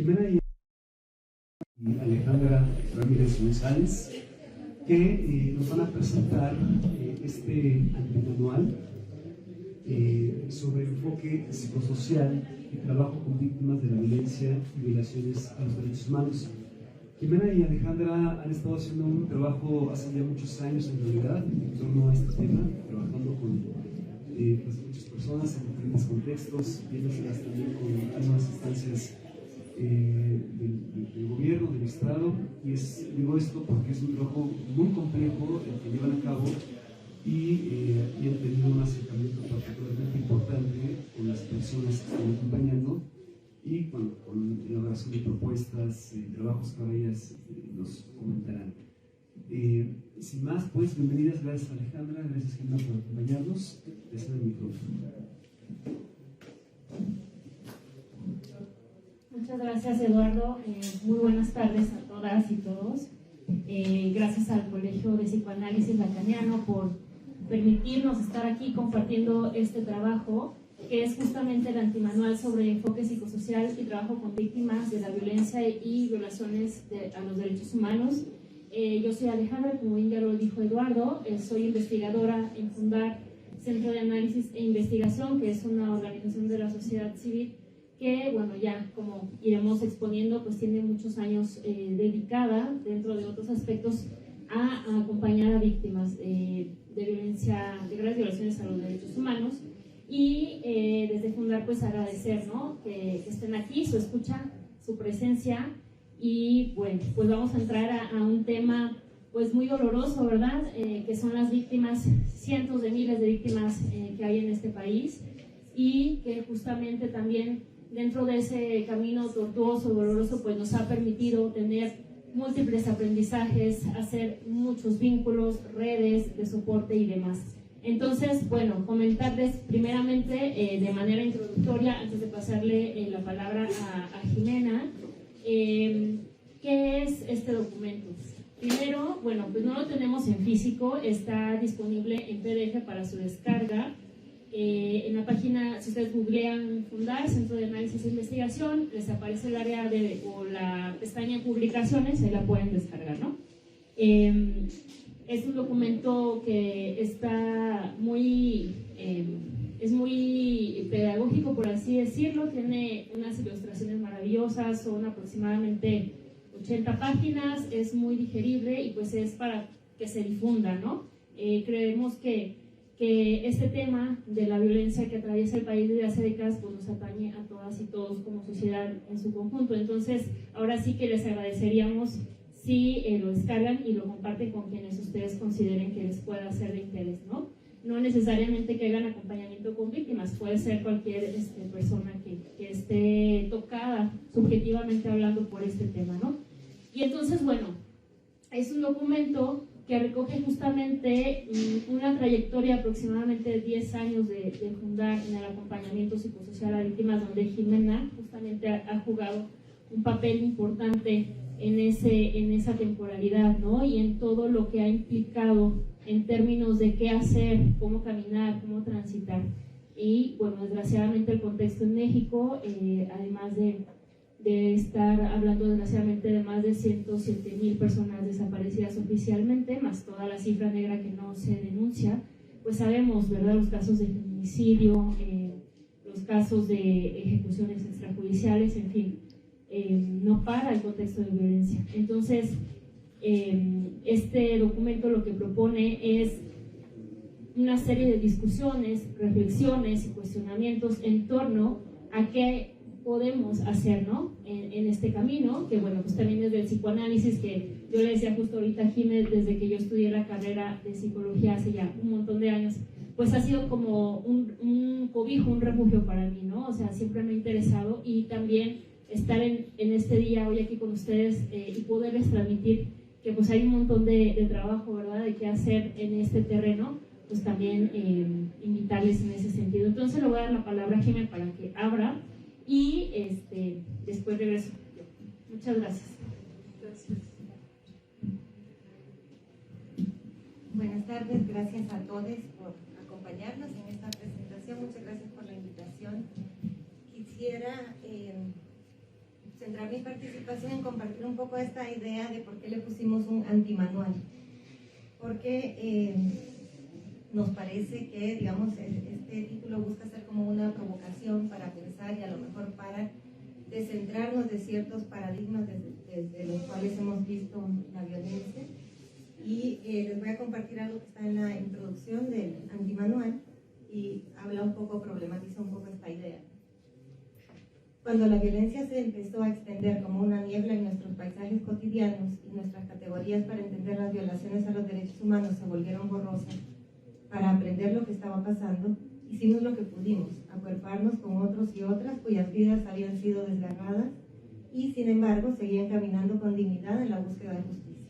Jimena y Alejandra Ramírez González, que nos van a presentar este antimanual sobre enfoque psicosocial y trabajo con víctimas de la violencia y violaciones a los derechos humanos. Jimena y Alejandra han estado haciendo un trabajo hace ya muchos años en realidad en torno a este tema, trabajando con pues muchas personas en diferentes contextos, viéndoselas también con algunas instancias del gobierno, del Estado, y digo esto porque es un trabajo muy complejo el que llevan a cabo y han tenido un acercamiento particularmente importante con las personas que están acompañando y con elaboración de propuestas, trabajos que ahora ellas nos comentarán. Sin más, pues bienvenidas, gracias Alejandra, gracias Jimena por acompañarnos. Les doy el micrófono. Muchas gracias, Eduardo. Muy buenas tardes a todas y todos. Gracias al Colegio de Psicoanálisis Lacaniano por permitirnos estar aquí compartiendo este trabajo, que es justamente el antimanual sobre enfoque psicosocial y trabajo con víctimas de la violencia y violaciones a los derechos humanos. Yo soy Alejandra, como bien ya lo dijo Eduardo, soy investigadora en Fundar Centro de Análisis e Investigación, que es una organización de la sociedad civil que, bueno, ya como iremos exponiendo, pues tiene muchos años dedicada, dentro de otros aspectos, a acompañar a víctimas de violencia, de graves violaciones a los derechos humanos. Y desde Fundar, pues agradecer, ¿no?, que estén aquí, su escucha, su presencia. Y bueno, pues vamos a entrar a un tema pues muy doloroso, ¿verdad?, que son las víctimas, cientos de miles de víctimas que hay en este país, y que justamente también dentro de ese camino tortuoso, doloroso, pues nos ha permitido tener múltiples aprendizajes, hacer muchos vínculos, redes de soporte y demás. Entonces, bueno, comentarles primeramente de manera introductoria, antes de pasarle la palabra a Jimena, ¿qué es este documento? Primero, bueno, pues no lo tenemos en físico, está disponible en PDF para su descarga. En la página, si ustedes googlean Fundar, Centro de Análisis e Investigación, les aparece el área o la pestaña Publicaciones, ahí la pueden descargar, ¿no? Es un documento que está es muy pedagógico, por así decirlo, tiene unas ilustraciones maravillosas, son aproximadamente 80 páginas, es muy digerible y pues es para que se difunda, ¿no? Creemos que este tema de la violencia que atraviesa el país desde hace décadas pues nos atañe a todas y todos como sociedad en su conjunto. Entonces, ahora sí que les agradeceríamos si lo descargan y lo comparten con quienes ustedes consideren que les pueda ser de interés, ¿no? No necesariamente que hagan acompañamiento con víctimas, puede ser cualquier persona que esté tocada subjetivamente hablando por este tema, ¿no? Y entonces, bueno, es un documento que recoge justamente una trayectoria aproximadamente de 10 años de Fundar en el acompañamiento psicosocial a víctimas, donde Jimena justamente ha jugado un papel importante en esa temporalidad, ¿no? Y en todo lo que ha implicado en términos de qué hacer, cómo caminar, cómo transitar. Y bueno, desgraciadamente el contexto en México, además de estar hablando desgraciadamente de más de 107,000 personas desaparecidas oficialmente, más toda la cifra negra que no se denuncia, pues sabemos, ¿verdad?, los casos de feminicidio, los casos de ejecuciones extrajudiciales, en fin, no para el contexto de violencia. Entonces, este documento lo que propone es una serie de discusiones, reflexiones y cuestionamientos en torno a qué podemos hacer, ¿no?, en este camino, que bueno, pues también desde el psicoanálisis, que yo le decía justo ahorita a Jiménez, desde que yo estudié la carrera de psicología hace ya un montón de años, pues ha sido como un cobijo, un refugio para mí, ¿no? O sea, siempre me ha interesado, y también estar en este día hoy aquí con ustedes y poderles transmitir que pues hay un montón de trabajo, ¿verdad?, de qué hacer en este terreno, pues también invitarles en ese sentido. Entonces le voy a dar la palabra a Jiménez para que abra y después regreso. Muchas gracias. Buenas tardes, gracias a todos por acompañarnos en esta presentación. Muchas gracias por la invitación. Quisiera centrar centrar mi participación en compartir un poco esta idea de por qué le pusimos un antimanual. Porque nos parece que, digamos, este título busca ser como una provocación para pensar y a lo mejor para descentrarnos de ciertos paradigmas desde los cuales hemos visto la violencia. Y les voy a compartir algo que está en la introducción del antimanual y habla un poco, problematiza un poco esta idea. Cuando la violencia se empezó a extender como una niebla en nuestros paisajes cotidianos y nuestras categorías para entender las violaciones a los derechos humanos se volvieron borrosas, para aprender lo que estaba pasando, hicimos lo que pudimos, acuerparnos con otros y otras cuyas vidas habían sido desgarradas y, sin embargo, seguían caminando con dignidad en la búsqueda de justicia.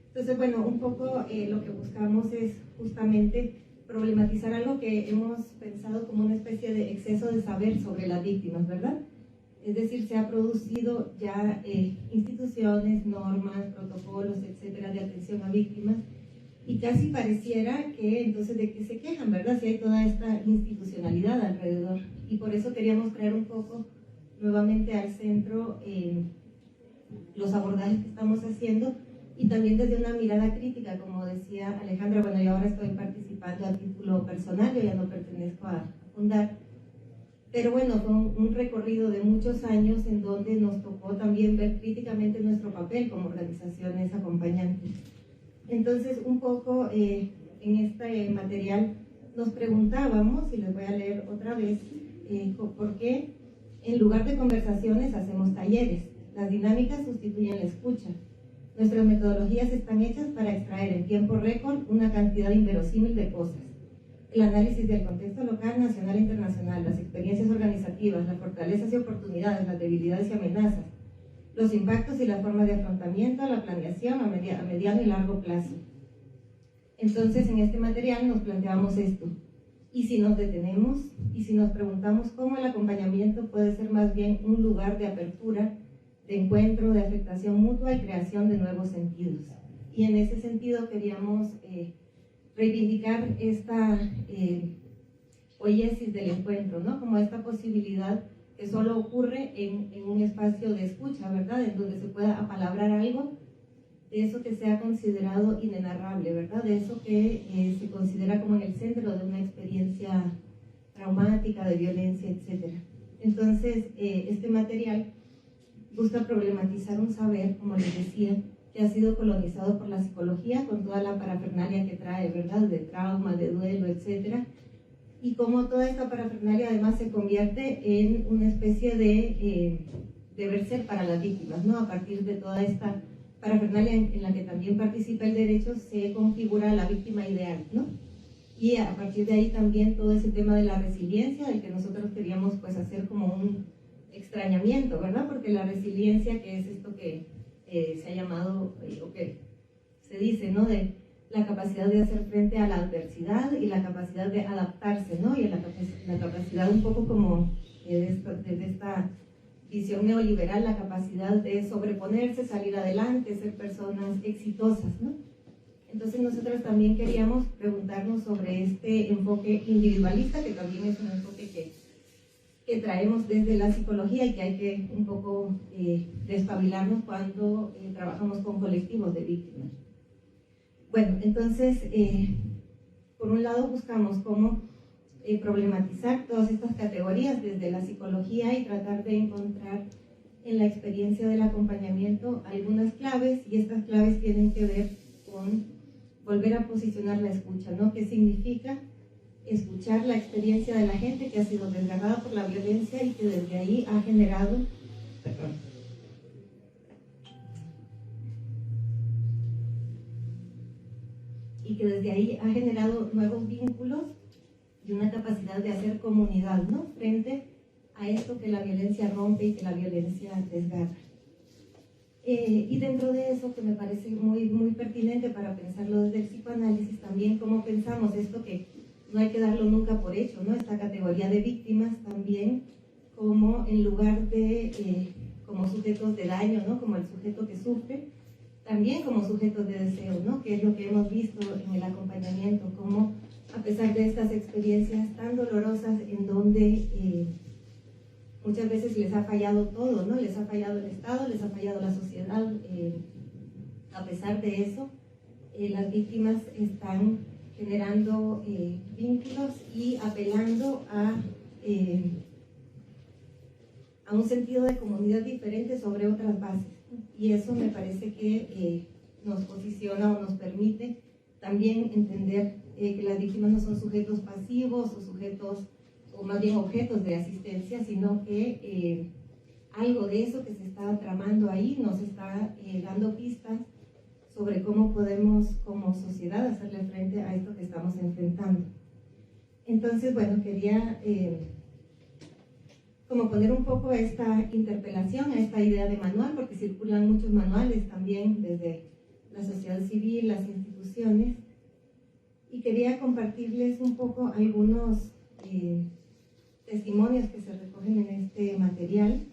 Entonces, bueno, un poco lo que buscamos es justamente problematizar algo que hemos pensado como una especie de exceso de saber sobre las víctimas, ¿verdad? Es decir, se ha producido ya instituciones, normas, protocolos, etcétera, de atención a víctimas, y casi pareciera que entonces de qué se quejan, ¿verdad? Si hay toda esta institucionalidad alrededor. Y por eso queríamos traer un poco nuevamente al centro los abordajes que estamos haciendo y también desde una mirada crítica, como decía Alejandra. Bueno, yo ahora estoy participando a título personal, yo ya no pertenezco a Fundar, pero bueno, fue un recorrido de muchos años en donde nos tocó también ver críticamente nuestro papel como organizaciones acompañantes. Entonces, un poco en este material nos preguntábamos, y les voy a leer otra vez, por qué en lugar de conversaciones hacemos talleres. Las dinámicas sustituyen la escucha. Nuestras metodologías están hechas para extraer en tiempo récord una cantidad inverosímil de cosas. El análisis del contexto local, nacional e internacional, las experiencias organizativas, las fortalezas y oportunidades, las debilidades y amenazas, los impactos y las formas de afrontamiento, la planeación a mediano y largo plazo. Entonces, en este material nos planteamos esto. ¿Y si nos detenemos? ¿Y si nos preguntamos cómo el acompañamiento puede ser más bien un lugar de apertura, de encuentro, de afectación mutua y creación de nuevos sentidos? Y en ese sentido queríamos reivindicar esta poiesis del encuentro, ¿no? Como esta posibilidad que solo ocurre en un espacio de escucha, ¿verdad? En donde se pueda apalabrar algo de eso que sea considerado inenarrable, ¿verdad? De eso que se considera como en el centro de una experiencia traumática, de violencia, etc. Entonces, este material busca problematizar un saber, como les decía, que ha sido colonizado por la psicología con toda la parafernalia que trae, ¿verdad? De trauma, de duelo, etc. Y cómo toda esta parafernalia además se convierte en una especie de deber ser para las víctimas, ¿no? A partir de toda esta parafernalia en la que también participa el derecho, se configura la víctima ideal, ¿no? Y a partir de ahí también todo ese tema de la resiliencia, del que nosotros queríamos pues hacer como un extrañamiento, ¿verdad? Porque la resiliencia, que es esto que se ha llamado, o que se dice, ¿no? De la capacidad de hacer frente a la adversidad y la capacidad de adaptarse, ¿no? Y la capacidad un poco como desde esta visión neoliberal, la capacidad de sobreponerse, salir adelante, ser personas exitosas, ¿no? Entonces nosotros también queríamos preguntarnos sobre este enfoque individualista, que también es un enfoque que traemos desde la psicología y que hay que un poco despabilarnos cuando trabajamos con colectivos de víctimas. Bueno, entonces, por un lado buscamos cómo problematizar todas estas categorías desde la psicología y tratar de encontrar en la experiencia del acompañamiento algunas claves, y estas claves tienen que ver con volver a posicionar la escucha, ¿no? ¿Qué significa escuchar la experiencia de la gente que ha sido desgarrada por la violencia y que desde ahí ha generado, nuevos vínculos y una capacidad de hacer comunidad, ¿no? Frente a esto que la violencia rompe y que la violencia desgarra. Y dentro de eso, que me parece muy, muy pertinente para pensarlo desde el psicoanálisis, también cómo pensamos esto que no hay que darlo nunca por hecho, ¿no? Esta categoría de víctimas también como en lugar de como sujetos de daño, ¿no? Como el sujeto que sufre, también como sujetos de deseo, ¿no? Que es lo que hemos visto en el acompañamiento, como a pesar de estas experiencias tan dolorosas en donde muchas veces veces les ha fallado todo, ¿no? Les ha fallado el Estado, les ha fallado la sociedad. A pesar de eso, las víctimas están generando vínculos y apelando a un sentido de comunidad diferente sobre otras bases. Y eso me parece que nos posiciona o nos permite también entender que las víctimas no son sujetos pasivos o sujetos, o más bien objetos de asistencia, sino que algo de eso que se está tramando ahí nos está dando pistas sobre cómo podemos como sociedad hacerle frente a esto que estamos enfrentando. Entonces, bueno, quería como poner un poco esta interpelación a esta idea de manual, porque circulan muchos manuales también desde la sociedad civil, las instituciones, y quería compartirles un poco algunos testimonios que se recogen en este material.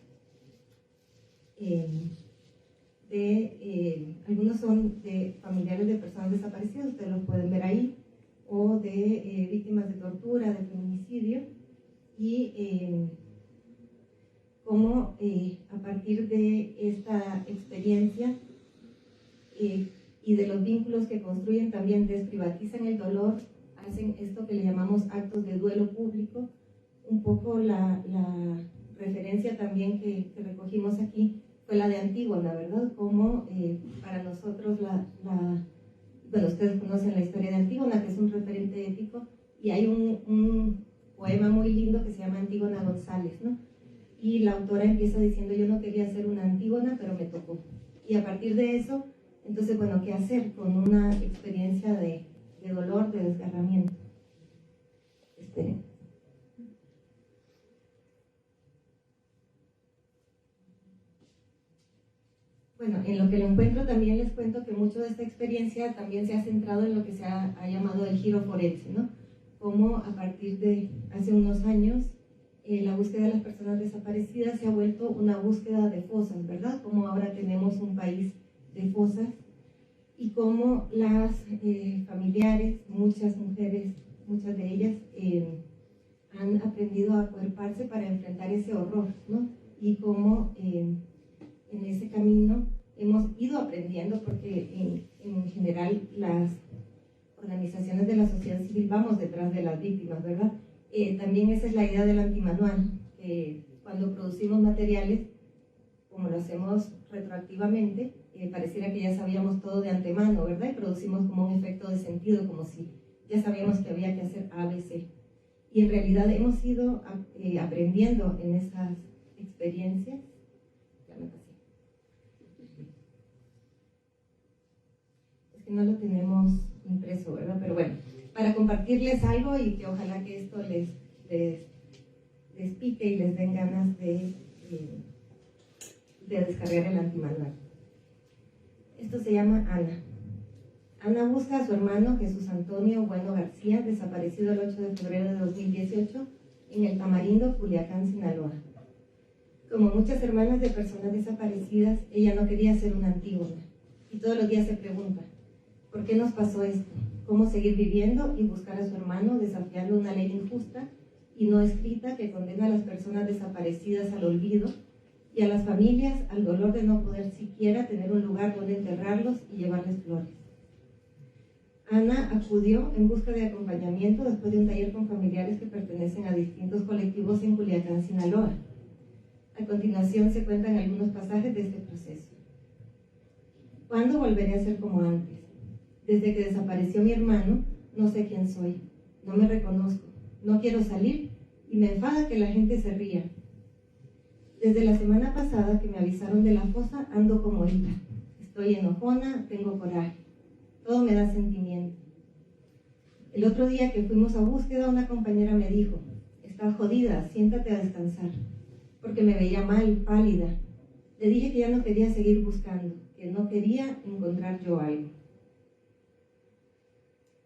Algunos son de familiares de personas desaparecidas, ustedes los pueden ver ahí, o de víctimas de tortura, de feminicidio, y cómo a partir de esta experiencia y de los vínculos que construyen también desprivatizan el dolor, hacen esto que le llamamos actos de duelo público. Un poco la referencia también que recogimos aquí fue la de Antígona, ¿verdad? Como para nosotros bueno, ustedes conocen la historia de Antígona, que es un referente épico, y hay un poema muy lindo que se llama Antígona González, ¿no? Y la autora empieza diciendo: yo no quería ser una Antígona, pero me tocó. Y a partir de eso, entonces, bueno, ¿qué hacer con una experiencia de dolor, de desgarramiento? Esperen. Bueno, en lo que lo encuentro también les cuento que mucho de esta experiencia también se ha centrado en lo que se ha llamado el giro forense, ¿no? Como a partir de hace unos años la búsqueda de las personas desaparecidas se ha vuelto una búsqueda de fosas, ¿verdad? Como ahora tenemos un país de fosas, y como las familiares, muchas mujeres, muchas de ellas han aprendido a acuerparse para enfrentar ese horror, ¿no? Y como en ese camino hemos ido aprendiendo, porque en general las organizaciones de la sociedad civil vamos detrás de las víctimas, ¿verdad? También esa es la idea del antimanual, que cuando producimos materiales, como lo hacemos retroactivamente, pareciera que ya sabíamos todo de antemano, ¿verdad? Y producimos como un efecto de sentido, como si ya sabíamos que había que hacer A, B, C. Y en realidad hemos ido aprendiendo en esas experiencias. Ya me pasé. Es que no lo tenemos impreso, ¿verdad? Pero bueno, para compartirles algo y que ojalá que esto les pique y les den ganas de descargar el antimanual. Esto se llama Ana. Ana busca a su hermano Jesús Antonio Bueno García, desaparecido el 8 de febrero de 2018 en el Tamarindo, Culiacán, Sinaloa. Como muchas hermanas de personas desaparecidas, ella no quería ser una Antígona, y todos los días se pregunta: ¿por qué nos pasó esto? ¿Cómo seguir viviendo y buscar a su hermano desafiando una ley injusta y no escrita que condena a las personas desaparecidas al olvido y a las familias al dolor de no poder siquiera tener un lugar donde enterrarlos y llevarles flores? Ana acudió en busca de acompañamiento después de un taller con familiares que pertenecen a distintos colectivos en Culiacán, Sinaloa. A continuación se cuentan algunos pasajes de este proceso. ¿Cuándo volveré a ser como antes? Desde que desapareció mi hermano, no sé quién soy, no me reconozco, no quiero salir y me enfada que la gente se ría. Desde la semana pasada que me avisaron de la fosa, ando como ira. Estoy enojona, tengo coraje, todo me da sentimiento. El otro día que fuimos a búsqueda, una compañera me dijo: estás jodida, siéntate a descansar, porque me veía mal, pálida. Le dije que ya no quería seguir buscando, que no quería encontrar yo algo.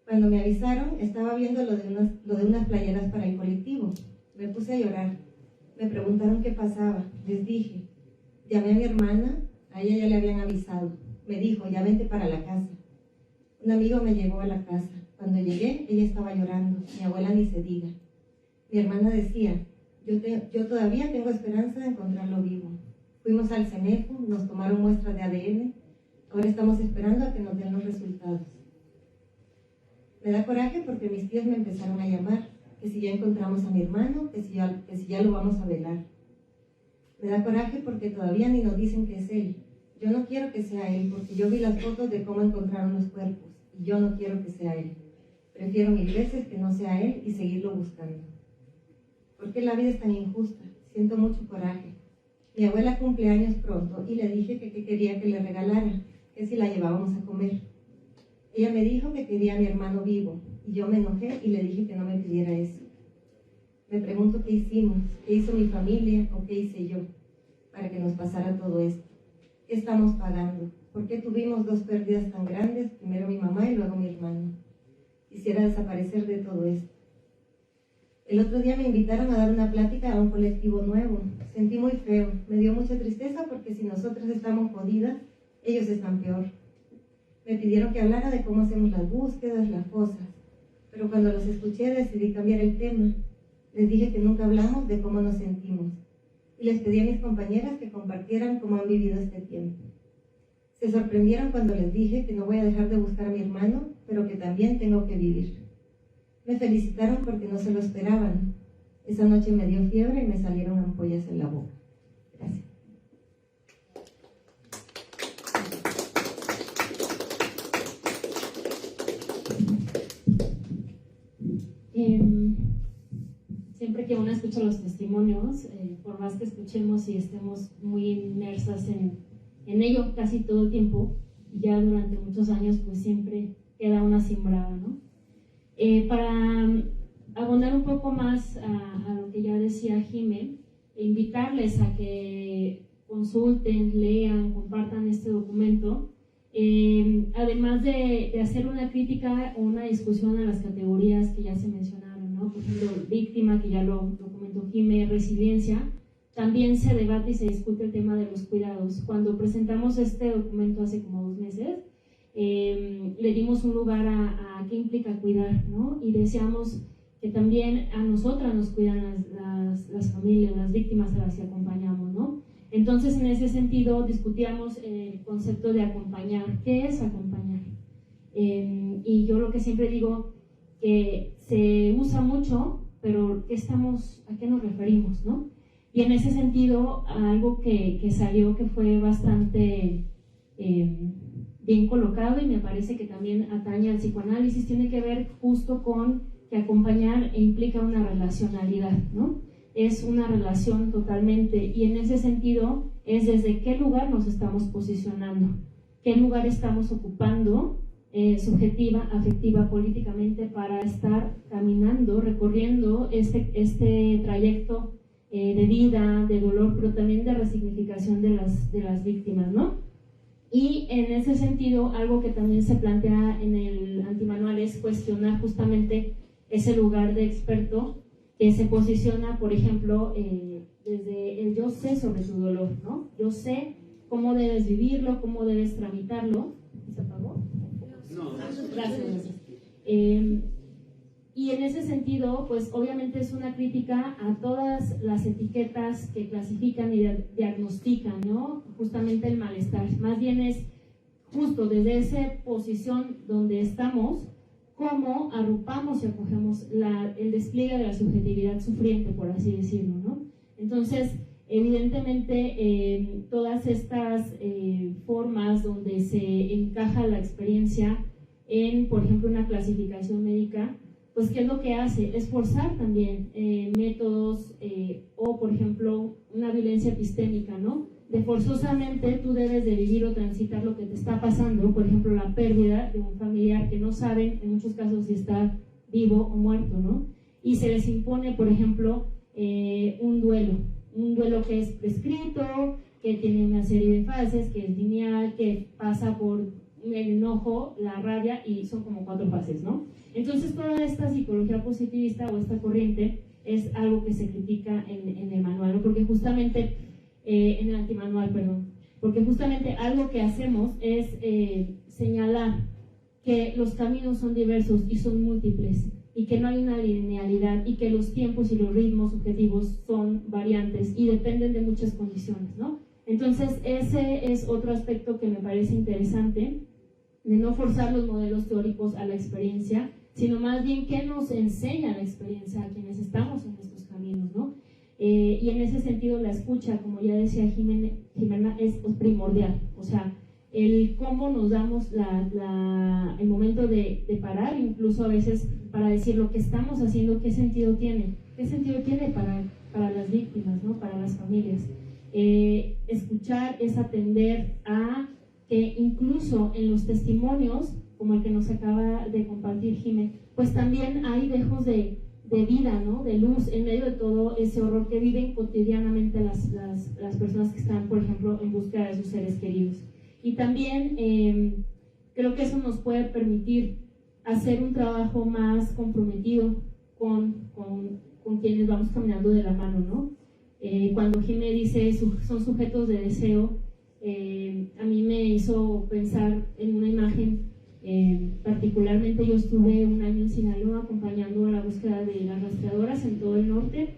Cuando me avisaron, estaba viendo lo de unas playeras para el colectivo. Me puse a llorar. Me preguntaron qué pasaba. Les dije. Llamé a mi hermana, a ella ya le habían avisado. Me dijo: ya vente para la casa. Un amigo me llevó a la casa. Cuando llegué, ella estaba llorando. Mi abuela ni se diga. Mi hermana decía: Yo todavía tengo esperanza de encontrarlo vivo. Fuimos al CENEFO, nos tomaron muestras de ADN, ahora estamos esperando a que nos den los resultados. Me da coraje porque mis tíos me empezaron a llamar, que si ya encontramos a mi hermano, que si ya lo vamos a velar. Me da coraje porque todavía ni nos dicen que es él. Yo no quiero que sea él, porque yo vi las fotos de cómo encontraron los cuerpos, y yo no quiero que sea él. Prefiero 1000 veces que no sea él y seguirlo buscando. ¿Por qué la vida es tan injusta? Siento mucho coraje. Mi abuela cumple años pronto y le dije que quería que le regalara, que si la llevábamos a comer. Ella me dijo que quería a mi hermano vivo, y yo me enojé y le dije que no me pidiera eso. Me pregunto qué hicimos, qué hizo mi familia o qué hice yo para que nos pasara todo esto. ¿Qué estamos pagando? ¿Por qué tuvimos 2 pérdidas tan grandes? Primero mi mamá y luego mi hermano. Quisiera desaparecer de todo esto. El otro día me invitaron a dar una plática a un colectivo nuevo. Sentí muy feo, me dio mucha tristeza porque si nosotras estamos jodidas, ellos están peor. Me pidieron que hablara de cómo hacemos las búsquedas, las fosas, pero cuando los escuché decidí cambiar el tema. Les dije que nunca hablamos de cómo nos sentimos y les pedí a mis compañeras que compartieran cómo han vivido este tiempo. Se sorprendieron cuando les dije que no voy a dejar de buscar a mi hermano, pero que también tengo que vivir. Me felicitaron porque no se lo esperaban. Esa noche me dio fiebre y me salieron ampollas en la boca. Gracias. Siempre que uno escucha los testimonios, por más que escuchemos y estemos muy inmersas en ello casi todo el tiempo, ya durante muchos años, pues siempre queda una simbrada, ¿no? Para abonar un poco más a lo que ya decía Jimé, invitarles a que consulten, lean, compartan este documento, además de hacer una crítica o una discusión a las categorías que ya se mencionaron, ¿no? Por ejemplo, víctima, que ya lo comentó Jimé, resiliencia. También se debate y se discute el tema de los cuidados. Cuando presentamos este documento hace como 2 meses, le dimos un lugar a qué implica cuidar, ¿no? Y deseamos que también a nosotras nos cuidan las familias, las víctimas a las que acompañamos, ¿no? Entonces, en ese sentido, discutíamos el concepto de acompañar. ¿Qué es acompañar? Y yo lo que siempre digo, que se usa mucho, pero ¿a qué nos referimos, no? Y en ese sentido, algo que salió que fue bastante bien colocado y me parece que también atañe al psicoanálisis, tiene que ver justo con que acompañar implica una relacionalidad, ¿no? Es una relación totalmente, y en ese sentido es desde qué lugar nos estamos posicionando, qué lugar estamos ocupando subjetiva, afectiva, políticamente, para estar caminando, recorriendo este trayecto de vida, de dolor, pero también de resignificación de las víctimas, ¿no? Y en ese sentido, algo que también se plantea en el antimanual es cuestionar justamente ese lugar de experto que se posiciona, por ejemplo, desde el yo sé sobre tu dolor, ¿no? Yo sé cómo debes vivirlo, cómo debes tramitarlo. ¿Se apagó? No. Gracias. Y en ese sentido, pues obviamente es una crítica a todas las etiquetas que clasifican y diagnostican, ¿no? Justamente el malestar. Más bien es justo desde esa posición donde estamos, cómo arropamos y acogemos el despliegue de la subjetividad sufriente, por así decirlo, ¿no? Entonces, evidentemente, todas estas formas donde se encaja la experiencia en, por ejemplo, una clasificación médica, pues ¿qué es lo que hace? Es forzar también métodos o, por ejemplo, una violencia epistémica, ¿no? De forzosamente tú debes de vivir o transitar lo que te está pasando, por ejemplo, la pérdida de un familiar que no saben en muchos casos si está vivo o muerto, ¿no? Y se les impone, por ejemplo, un duelo que es prescrito, que tiene una serie de fases, que es lineal, que pasa por el enojo, la rabia, y son como 4 fases, ¿no? Entonces toda esta psicología positivista o esta corriente es algo que se critica en el manual, ¿no? Porque justamente, en el antimanual, perdón, porque justamente algo que hacemos es señalar que los caminos son diversos y son múltiples, y que no hay una linealidad y que los tiempos y los ritmos subjetivos son variantes y dependen de muchas condiciones, ¿no? Entonces ese es otro aspecto que me parece interesante, de no forzar los modelos teóricos a la experiencia, sino más bien qué nos enseña la experiencia a quienes estamos en estos caminos, ¿no? Y en ese sentido la escucha, como ya decía Jimena, es primordial, o sea, el cómo nos damos el momento de parar, incluso a veces para decir lo que estamos haciendo, qué sentido tiene para las víctimas, ¿no? Para las familias. Escuchar es atender a que incluso en los testimonios, como el que nos acaba de compartir Jimé, pues también hay dejos de vida, ¿no? De luz en medio de todo ese horror que viven cotidianamente las personas que están, por ejemplo, en búsqueda de sus seres queridos. Y también creo que eso nos puede permitir hacer un trabajo más comprometido con quienes vamos caminando de la mano, ¿no? Cuando Jimé dice son sujetos de deseo, a mí me hizo pensar en una imagen. Particularmente yo estuve un año en Sinaloa acompañando la búsqueda de las rastreadoras en todo el norte,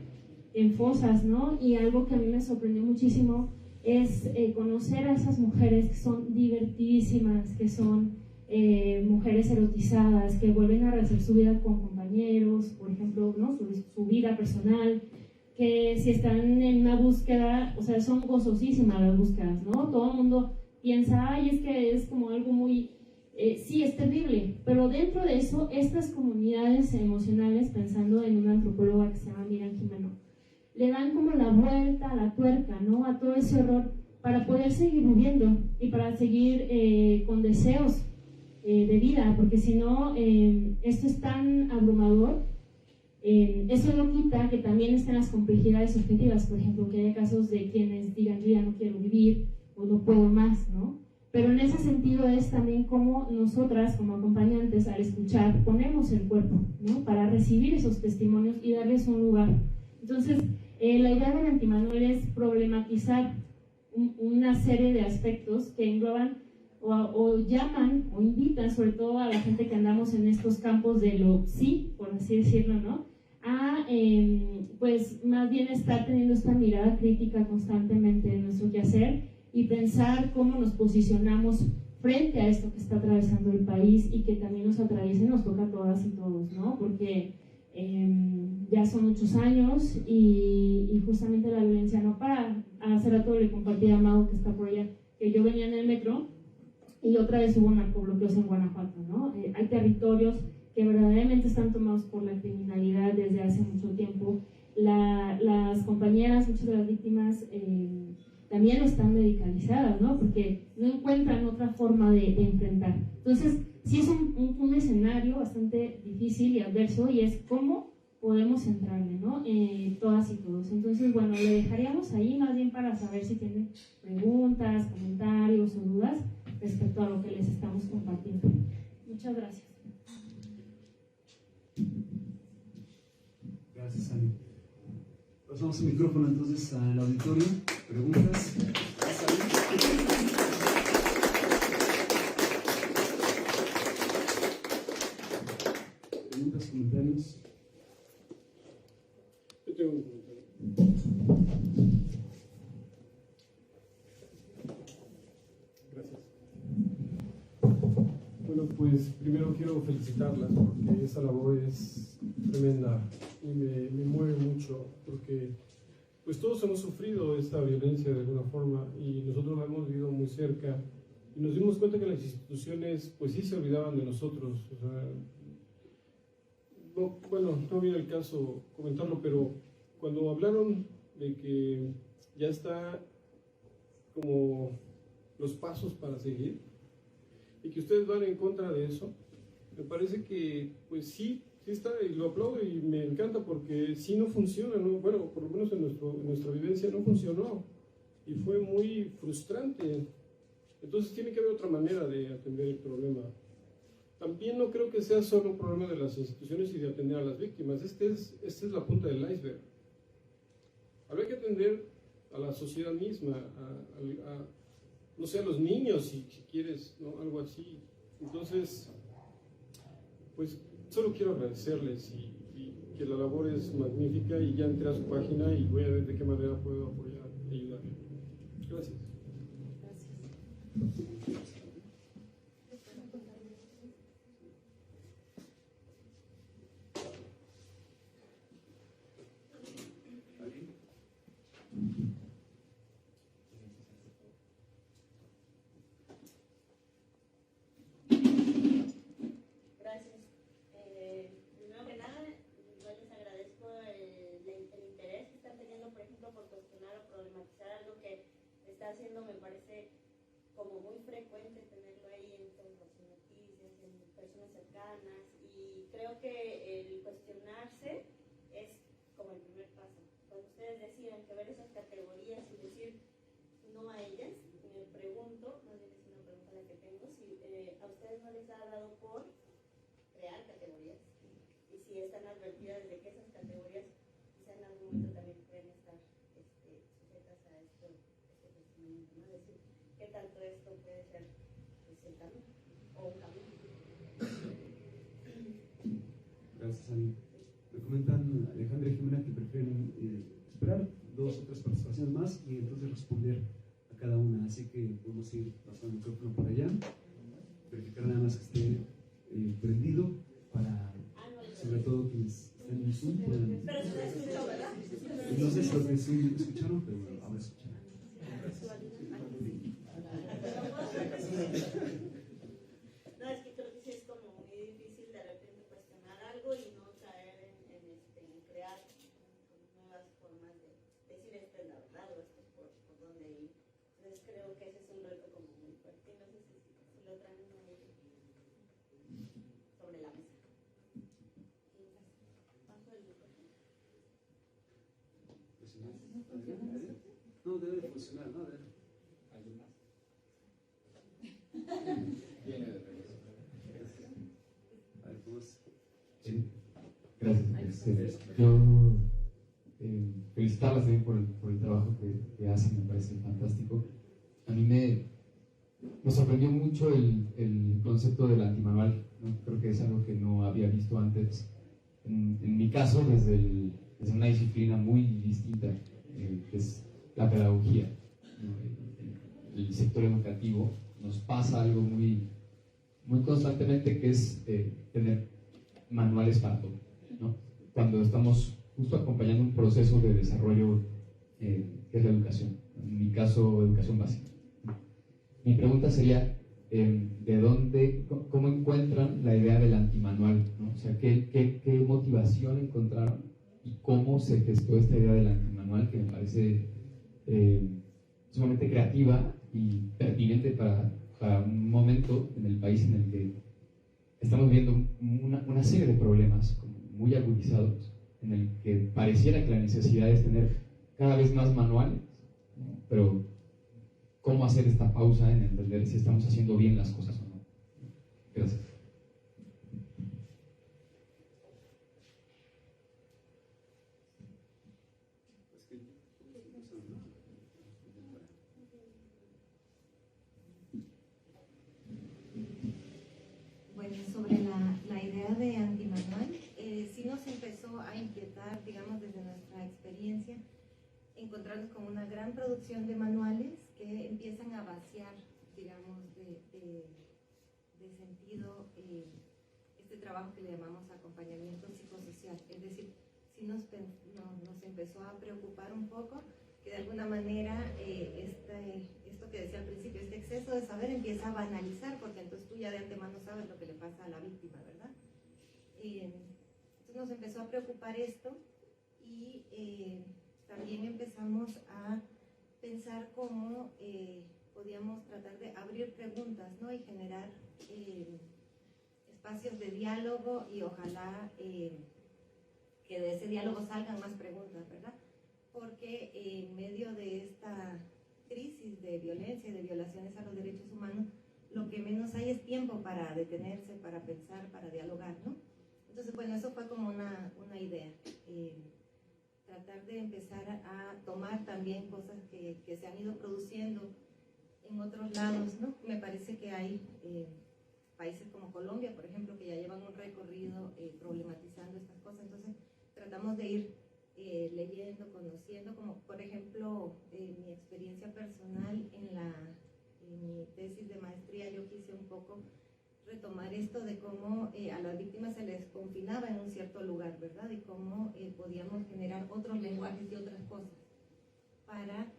en fosas, ¿no? Y algo que a mí me sorprendió muchísimo es conocer a esas mujeres que son divertidísimas, que son mujeres erotizadas, que vuelven a rehacer su vida con compañeros, por ejemplo, ¿no? su vida personal, que si están en una búsqueda, o sea, son gozosísimas las búsquedas, ¿no? Todo el mundo piensa, ay, es que es como algo muy... sí, es terrible, pero dentro de eso, estas comunidades emocionales, pensando en una antropóloga que se llama Miriam Jimeno, le dan como la vuelta a la tuerca, ¿no? A todo ese horror para poder seguir viviendo y para seguir con deseos de vida, porque si no, esto es tan abrumador. Eso no quita que también estén las complejidades objetivas, por ejemplo, que haya casos de quienes digan yo ya no quiero vivir o no puedo más, ¿no? Pero en ese sentido es también como nosotras, como acompañantes, al escuchar, ponemos el cuerpo, ¿no? Para recibir esos testimonios y darles un lugar. Entonces, la idea del antimanual es problematizar una serie de aspectos que engloban o llaman o invitan, sobre todo a la gente que andamos en estos campos de lo sí, por así decirlo, ¿no? A, pues, más bien estar teniendo esta mirada crítica constantemente en nuestro quehacer y pensar cómo nos posicionamos frente a esto que está atravesando el país y que también nos atraviesa y nos toca a todas y todos, ¿no? Porque ya son muchos años y justamente la violencia no para. Hace rato le compartí a Mau, que está por allá, que yo venía en el metro y otra vez hubo narcobloqueos en Guanajuato, ¿no? Hay territorios que verdaderamente están tomados por la criminalidad desde hace mucho tiempo. Las compañeras, muchas de las víctimas, también están medicalizadas, ¿no? Porque no encuentran otra forma de enfrentar. Entonces, sí es un escenario bastante difícil y adverso, y es cómo podemos entrarle, ¿no? Todas y todos. Entonces, bueno, le dejaríamos ahí más bien para saber si tienen preguntas, comentarios o dudas respecto a lo que les estamos compartiendo. Muchas gracias. Gracias, Ani. Pasamos el micrófono entonces al auditorio. ¿Preguntas? ¿Preguntas, comentarios? Yo tengo un comentario. Gracias. Bueno, pues primero quiero felicitarlas porque esa labor es tremenda y me mueve mucho porque pues todos hemos sufrido esta violencia de alguna forma y nosotros la hemos vivido muy cerca y nos dimos cuenta que las instituciones pues sí se olvidaban de nosotros. O sea, no, bueno, no viene el caso comentarlo, pero cuando hablaron de que ya está como los pasos para seguir y que ustedes van en contra de eso, me parece que pues sí está, y lo aplaudo y me encanta porque sí no funciona, ¿no? Bueno, por lo menos en nuestra vivencia no funcionó y fue muy frustrante. Entonces tiene que haber otra manera de atender el problema. También no creo que sea solo un problema de las instituciones y de atender a las víctimas. Esta es la punta del iceberg. Habría que atender a la sociedad misma, no sé, a los niños, si quieres, ¿no? Algo así. Entonces, pues solo quiero agradecerles y que la labor es magnífica, y ya entré a su página y voy a ver de qué manera puedo apoyar y ayudar. Gracias. Gracias. Primero que nada, yo les agradezco el interés que están teniendo, por ejemplo, por cuestionar o problematizar algo que está haciendo, me parece como muy frecuente tenerlo ahí en todas las noticias, en personas cercanas, y creo que el cuestionarse es como el primer paso. Cuando ustedes decidan que ver esas categorías y decir no a ellas, me pregunto, más bien es una pregunta la que tengo, si a ustedes no les ha dado por crear categorías, y si están advertidas de que esas categorías quizá en algún momento también pueden estar sujetas a este cuestionamiento, ¿no? Es decir, ¿qué tanto esto puede ser el camino o un camino? Gracias, Ani. Me comentan Alejandra y Jimena que prefieren esperar 2 o 3 participaciones más y entonces responder a cada una. Así que podemos ir pasando el micrófono por allá, verificar nada más que esté prendido para, sobre todo quienes están en Zoom, puedan. Pero se escuchó, ¿verdad? No sé si los de Zoom escucharon, pero bueno, ahora escucharán. No, es que creo que sí es como muy difícil de repente cuestionar algo y no caer en crear nuevas formas de decir esto es la verdad o esto es por dónde ir. Entonces creo que ese es un reto como muy fuerte, y no sé si lo traen ahí sobre la mesa. Paso el micrófono. No, debe de funcionar, ¿no? ¿Alguien más? Viene de regreso. A ver, ¿cómo es? Sí. Gracias. Yo felicitarlas también por el trabajo que hacen, me parece fantástico. A mí me sorprendió mucho el concepto del antimanual, ¿no? Creo que es algo que no había visto antes. En mi caso, desde una disciplina muy distinta, que es la pedagogía, ¿no? El sector educativo, nos pasa algo muy constantemente, que es tener manuales para todo, ¿no? Cuando estamos justo acompañando un proceso de desarrollo que es la educación, en mi caso, educación básica. Mi pregunta sería, ¿de dónde, cómo encuentran la idea del antimanual, ¿no? O sea, ¿qué motivación encontraron y cómo se gestó esta idea del antimanual, que me parece sumamente creativa y pertinente para un momento en el país en el que estamos viendo una serie de problemas como muy agudizados, en el que pareciera que la necesidad es tener cada vez más manuales, ¿no? Pero ¿cómo hacer esta pausa en entender si estamos haciendo bien las cosas o no? Gracias. Bueno, sobre la idea de antimanual, sí nos empezó a inquietar, digamos, desde nuestra experiencia, encontrarnos con una gran producción de manuales que empiezan a vaciar, digamos, de sentido este trabajo que le llamamos acompañamiento psicosocial. Es decir, sí nos empezó a preocupar un poco que de alguna manera esto que decía al principio, este exceso de saber empieza a banalizar, porque entonces tú ya de antemano sabes lo que le pasa a la víctima, ¿verdad? Entonces nos empezó a preocupar esto y también empezamos a pensar cómo podíamos tratar de abrir preguntas, ¿no? Y generar espacios de diálogo y ojalá que de ese diálogo salgan más preguntas, ¿verdad? Porque en medio de esta crisis de violencia y de violaciones a los derechos humanos, lo que menos hay es tiempo para detenerse, para pensar, para dialogar, ¿no? Entonces, bueno, eso fue como una idea. Tratar de empezar a tomar también cosas que se han ido produciendo en otros lados, ¿no? Me parece que hay países como Colombia, por ejemplo, que ya llevan un recorrido problematizando estas cosas. Entonces, tratamos de ir leyendo, conociendo, como por ejemplo, mi experiencia personal en mi tesis de maestría, yo quise un poco retomar esto de cómo a las víctimas se les confinaba en un cierto lugar, ¿verdad? Y cómo podíamos generar otros lenguajes y otras cosas para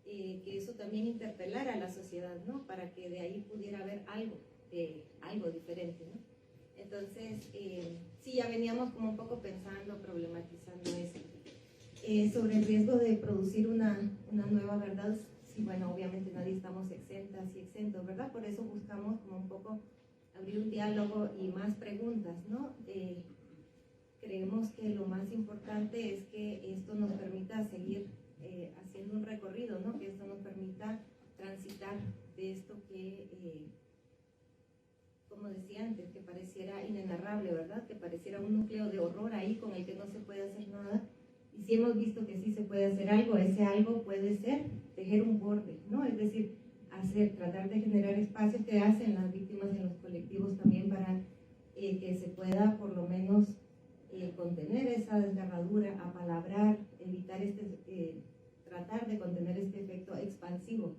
que eso también interpelara a la sociedad, ¿no? Para que de ahí pudiera haber algo diferente, ¿no? Entonces, sí, ya veníamos como un poco pensando, problematizando eso. Sobre el riesgo de producir una nueva verdad, sí, bueno, obviamente nadie estamos exentas y exentos, ¿verdad? Por eso buscamos como un poco abrir un diálogo y más preguntas, ¿no? Creemos que lo más importante es que esto nos permita seguir haciendo un recorrido, ¿no? Que esto nos permita transitar de esto que, como decía antes, que pareciera inenarrable, ¿verdad? Que pareciera un núcleo de horror ahí con el que no se puede hacer nada. Y si hemos visto que sí se puede hacer algo, ese algo puede ser tejer un borde, ¿no? Es decir, tratar de generar espacios que hacen las víctimas en los colectivos también para que se pueda por lo menos contener esa desgarradura, apalabrar, evitar tratar de contener este efecto expansivo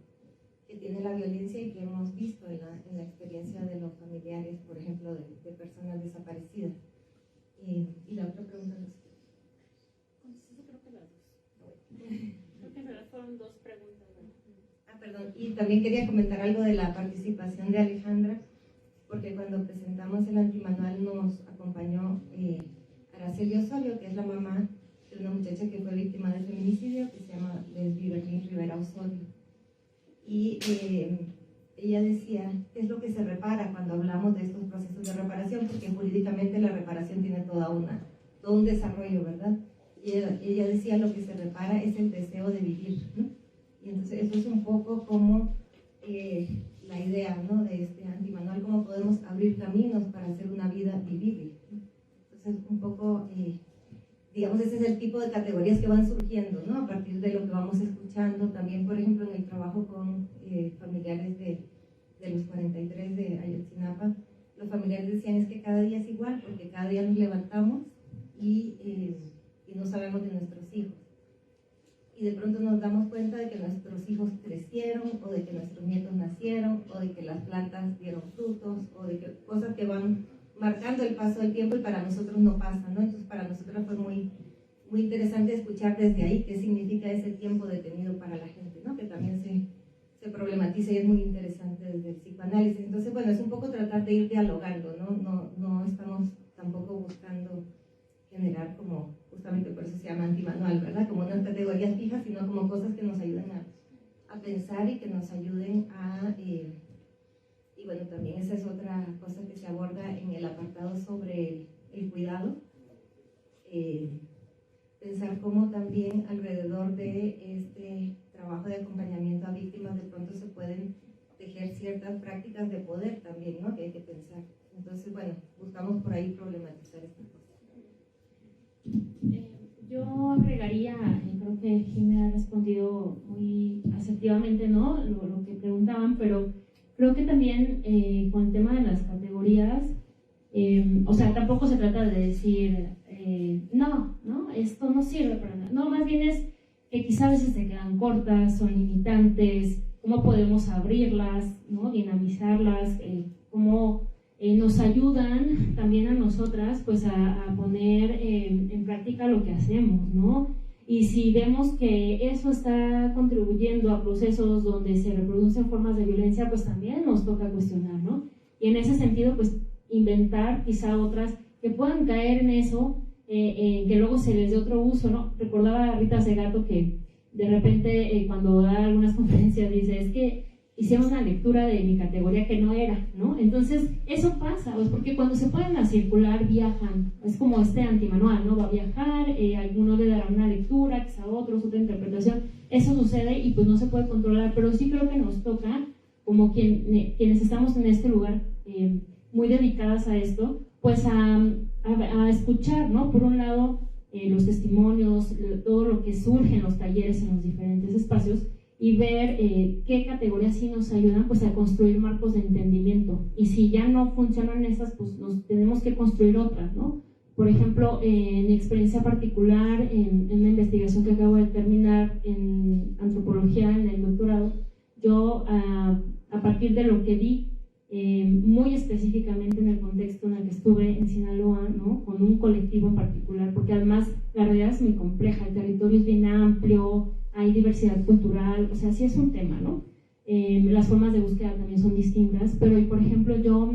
que tiene la violencia y que hemos visto en la experiencia de los familiares, por ejemplo, de personas desaparecidas. Y la otra pregunta no sé. Creo que las dos. Creo que en realidad fueron dos preguntas. Perdón, y también quería comentar algo de la participación de Alejandra, porque cuando presentamos el antimanual nos acompañó Araceli Osorio, que es la mamá de una muchacha que fue víctima de feminicidio, que se llama Leslie Berlín Rivera Osorio. Y ella decía, ¿qué es lo que se repara cuando hablamos de estos procesos de reparación? Porque jurídicamente la reparación tiene todo un desarrollo, ¿verdad? Y ella decía, lo que se repara es el deseo de vivir, ¿no? Y entonces eso es un poco como la idea, ¿no? De este antimanual, cómo podemos abrir caminos para hacer una vida vivible, ¿no? Entonces un poco, digamos, ese es el tipo de categorías que van surgiendo, ¿no? A partir de lo que vamos escuchando, también por ejemplo en el trabajo con familiares de los 43 de Ayotzinapa, los familiares decían es que cada día es igual, porque cada día nos levantamos y no sabemos de nuestros hijos. Y de pronto nos damos cuenta de que nuestros hijos crecieron, o de que nuestros nietos nacieron, o de que las plantas dieron frutos, o de que cosas que van marcando el paso del tiempo y para nosotros no pasan, ¿no? Entonces para nosotros fue muy, muy interesante escuchar desde ahí qué significa ese tiempo detenido para la gente, ¿no? Que también se problematiza y es muy interesante desde el psicoanálisis. Entonces, bueno, es un poco tratar de ir dialogando, ¿no? No estamos tampoco buscando generar como, justamente por eso se llama antimanual, ¿verdad? Como unas categorías fijas, sino como cosas que nos ayuden a pensar y que nos ayuden y bueno, también esa es otra cosa que se aborda en el apartado sobre el cuidado. Pensar cómo también alrededor de este trabajo de acompañamiento a víctimas de pronto se pueden tejer ciertas prácticas de poder también, ¿no? Que hay que pensar. Entonces, bueno, buscamos por ahí problematizar esta cosa. Yo agregaría, creo que Jimé ha respondido muy asertivamente, ¿no? Lo que preguntaban, pero creo que también con el tema de las categorías, o sea, tampoco se trata de decir, no, esto no sirve para nada. No, más bien es que quizá a veces se quedan cortas, son limitantes, cómo podemos abrirlas, ¿no? Dinamizarlas, cómo nos ayudan también a nosotras pues a poner en práctica lo que hacemos, ¿no? Y si vemos que eso está contribuyendo a procesos donde se reproducen formas de violencia, pues también nos toca cuestionar, ¿no? Y en ese sentido, pues inventar quizá otras que puedan caer en eso, que luego se les dé otro uso, ¿no? Recordaba a Rita Segato que de repente cuando da algunas conferencias dice, es que hicieron una lectura de mi categoría que no era, ¿no? Entonces, eso pasa, pues porque cuando se ponen a circular, viajan. Es como este antimanual, ¿no? Va a viajar, algunos le darán una lectura, quizá otros, otra interpretación. Eso sucede y pues no se puede controlar, pero sí creo que nos toca, como quienes estamos en este lugar, muy dedicadas a esto, pues a escuchar, ¿no? Por un lado, los testimonios, todo lo que surge en los talleres, en los diferentes espacios, y ver qué categorías sí nos ayudan pues a construir marcos de entendimiento, y si ya no funcionan esas, pues nos tenemos que construir otras, ¿no? Por ejemplo, en mi experiencia particular, en una investigación que acabo de terminar en antropología en el doctorado, yo a partir de lo que vi, muy específicamente en el contexto en el que estuve en Sinaloa, ¿no? Con un colectivo en particular, porque además la realidad es muy compleja, el territorio es bien amplio, hay diversidad cultural, o sea, sí es un tema, ¿no? Las formas de búsqueda también son distintas, pero por ejemplo yo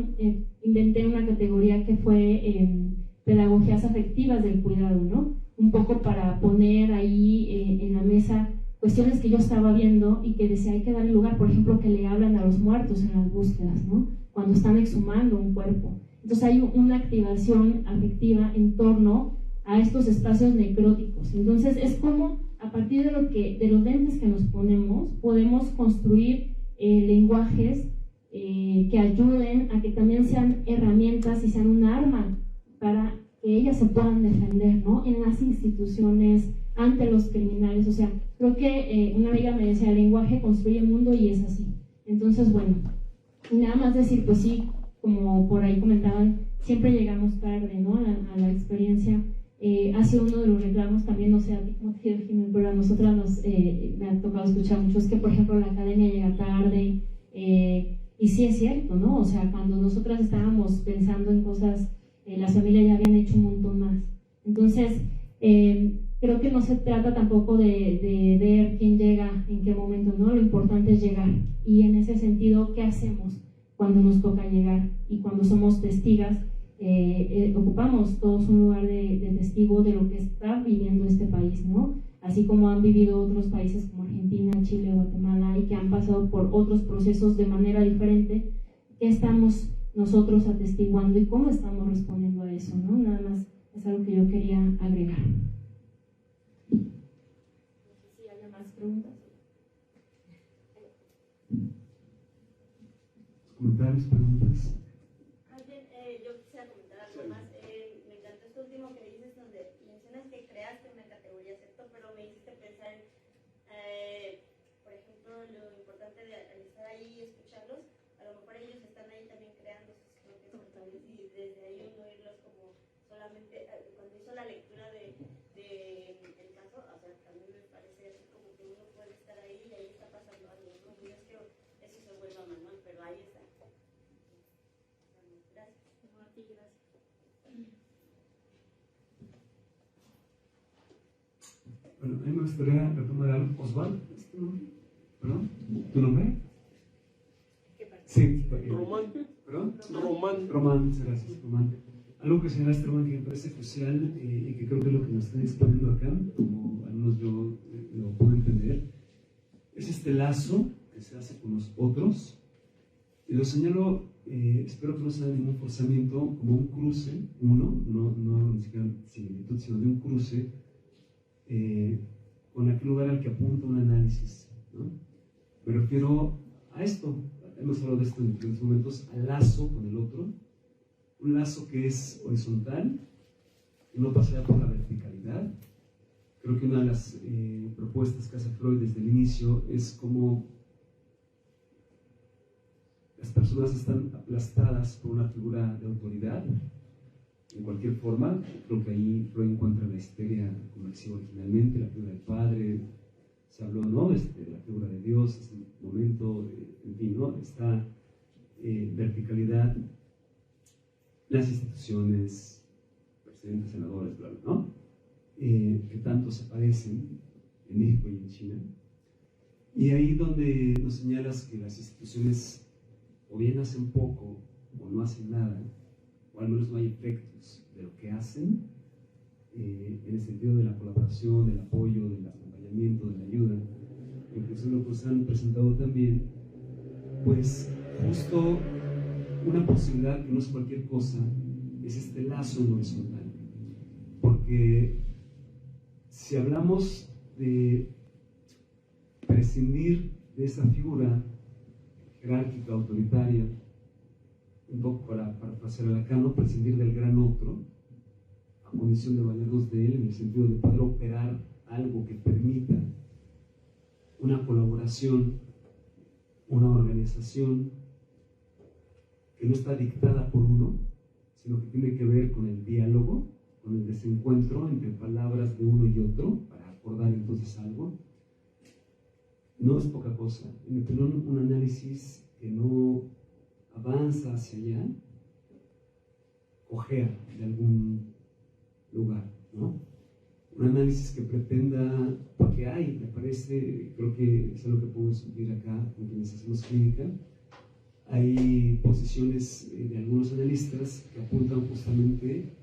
inventé una categoría que fue pedagogías afectivas del cuidado, ¿no? Un poco para poner ahí en la mesa cuestiones que yo estaba viendo y que decía hay que darle lugar, por ejemplo, que le hablan a los muertos en las búsquedas, ¿no? Cuando están exhumando un cuerpo. Entonces hay una activación afectiva en torno a estos espacios necróticos. Entonces es como a partir de los lentes que nos ponemos podemos construir lenguajes que ayuden a que también sean herramientas y sean un arma para que ellas se puedan defender, ¿no? En las instituciones, ante los criminales. O sea, creo que una amiga me decía, el lenguaje construye el mundo, y es así. Entonces, bueno, y nada más decir, pues sí, como por ahí comentaban, siempre llegamos tarde, ¿no? A la experiencia. Ha sido uno de los reclamos también, no sé a ti cómo te quieres, Jimmy, pero a nosotras me ha tocado escuchar mucho, es que por ejemplo la academia llega tarde, y sí es cierto, ¿no? O sea, cuando nosotras estábamos pensando en cosas, las familias ya habían hecho un montón más. Entonces, creo que no se trata tampoco de ver quién llega en qué momento, ¿no? Lo importante es llegar, y en ese sentido, ¿qué hacemos cuando nos toca llegar? Y cuando somos testigas, ocupamos todos un lugar de testigo de lo que está viviendo este país, ¿no? Así como han vivido otros países como Argentina, Chile, Guatemala, y que han pasado por otros procesos de manera diferente, ¿qué estamos nosotros atestiguando y cómo estamos respondiendo a eso, ¿no? Nada más es algo que yo quería agregar. No sé si haya más preguntas. ¿Comentarios, preguntas? Yo quisiera comentar algo más. Me encantó esto último que dices, donde mencionas que creaste una categoría, ¿cierto? Pero me hiciste pensar en, por ejemplo, lo importante de estar ahí y escucharlos. A lo mejor ellos están ahí también creando sus propias categorías, y desde ahí uno irlos como solamente, cuando hizo la lectura del caso, o sea, también me parece así como que uno puede estar ahí y ahí está pasando algo, ¿no? No es que eso se vuelva manual, pero ahí está. Bueno, a mí me gustaría retomar algo. Osvaldo, ¿es tu nombre? ¿Perdón? ¿Tu nombre? Sí. Román. ¿Perdón? Román. Román, muchas gracias, Román. Algo que señalaste, Román, que me parece crucial y que creo que es lo que nos están exponiendo acá, como al menos yo lo puedo entender, es este lazo que se hace con los otros. Y lo señalo, espero que no sea ningún forzamiento, como un cruce, no ni siquiera similitud, sino de un cruce con aquel lugar al que apunta un análisis, ¿no? Me refiero a esto, hemos hablado de esto en diferentes momentos, al lazo con el otro, un lazo que es horizontal, que no pasa por la verticalidad. Creo que una de las propuestas que hace Freud desde el inicio es como las personas están aplastadas por una figura de autoridad, en cualquier forma. Creo que ahí Freud encuentra la histeria conversiva originalmente, la figura del padre, se habló, ¿no?, de la figura de Dios, este momento, en fin, ¿no?, esta verticalidad, las instituciones, presidentes, senadores, bla, bla, ¿no?, que tanto se parecen en México y en China. Y ahí donde nos señalas que las instituciones o bien hacen poco o no hacen nada, o al menos no hay efectos de lo que hacen, en el sentido de la colaboración, del apoyo, del acompañamiento, de la ayuda, incluso lo que se han presentado también, pues justo una posibilidad que no es cualquier cosa, es este lazo en horizontal. Porque si hablamos de prescindir de esa figura jerárquica, autoritaria, un poco para parafrasear a Lacan, ¿no?, prescindir del gran otro, a condición de valernos de él, en el sentido de poder operar algo que permita una una colaboración, una organización que no está dictada por uno, sino que tiene que ver con el diálogo, con el desencuentro entre palabras de uno y otro, para acordar entonces algo. No es poca cosa. En mi opinión, un análisis que no avanza hacia allá, cojea de algún lugar, ¿no? Un análisis que pretenda, porque hay, me parece, creo que es algo que podemos subir acá con quienes hacemos clínica, hay posiciones de algunos analistas que apuntan justamente,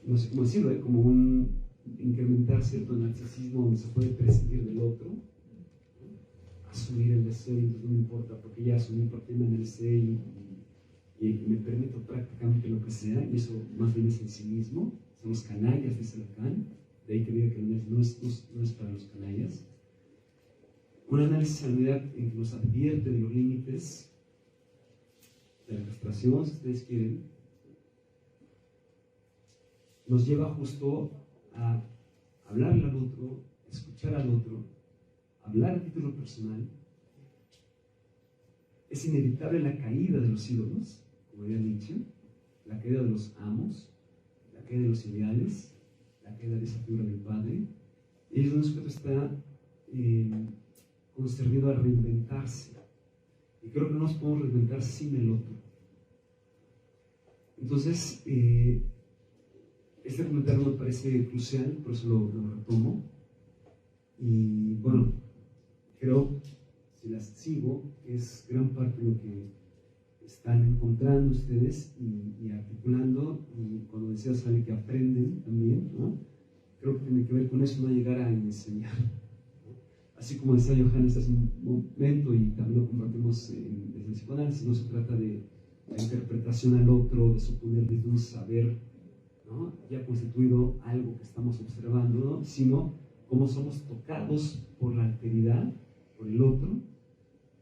no sé cómo decirlo, como un incrementar cierto narcisismo donde se puede prescindir del otro, ¿no? Asumir el deseo y entonces no me importa porque ya asumí porque me analicé y me permito prácticamente lo que sea, y eso más bien es el cinismo. Somos canallas, dice Lacan, de ahí que diga que el análisis no es para los canallas. Un análisis a la unidad en que nos advierte de los límites de la castración, si ustedes quieren, nos lleva justo a hablarle al otro, escuchar al otro, hablar a título personal. Es inevitable la caída de los ídolos, como había dicho, la caída de los amos, la caída de los ideales, la caída de esa figura del padre. Y es un sujeto está concernido a reinventarse. Y creo que no nos podemos reinventar sin el otro. Entonces, este comentario me parece crucial, por eso lo retomo. Y bueno, creo, si las sigo, es gran parte de lo que están encontrando ustedes y articulando. Y cuando decías, Sally, que aprenden también, ¿no? Creo que tiene que ver con eso, no llegar a enseñar, ¿no? Así como decía Johannes hace un momento, y también lo compartimos desde el psicoanálisis, no se trata de la interpretación al otro, de suponer desde un saber, ¿no?, ya constituido algo que estamos observando, ¿no?, sino cómo somos tocados por la alteridad, por el otro,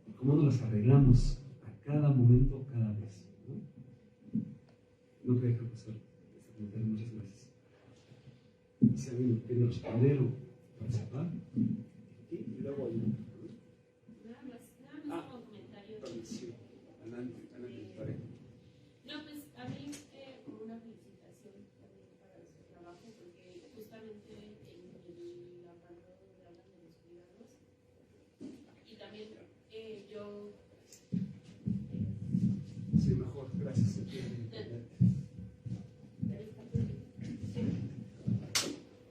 y cómo nos las arreglamos a cada momento, cada vez, ¿no? No te dejo pasar este comentario, muchas gracias. Si alguien quiere responder o participar, y luego hay Nada más como comentario. sí, adelante, pareja. No, pues a mí como una felicitación también para su trabajo, porque justamente en el apartado donde hablan de los cuidados, y también yo... Sí, mejor, gracias.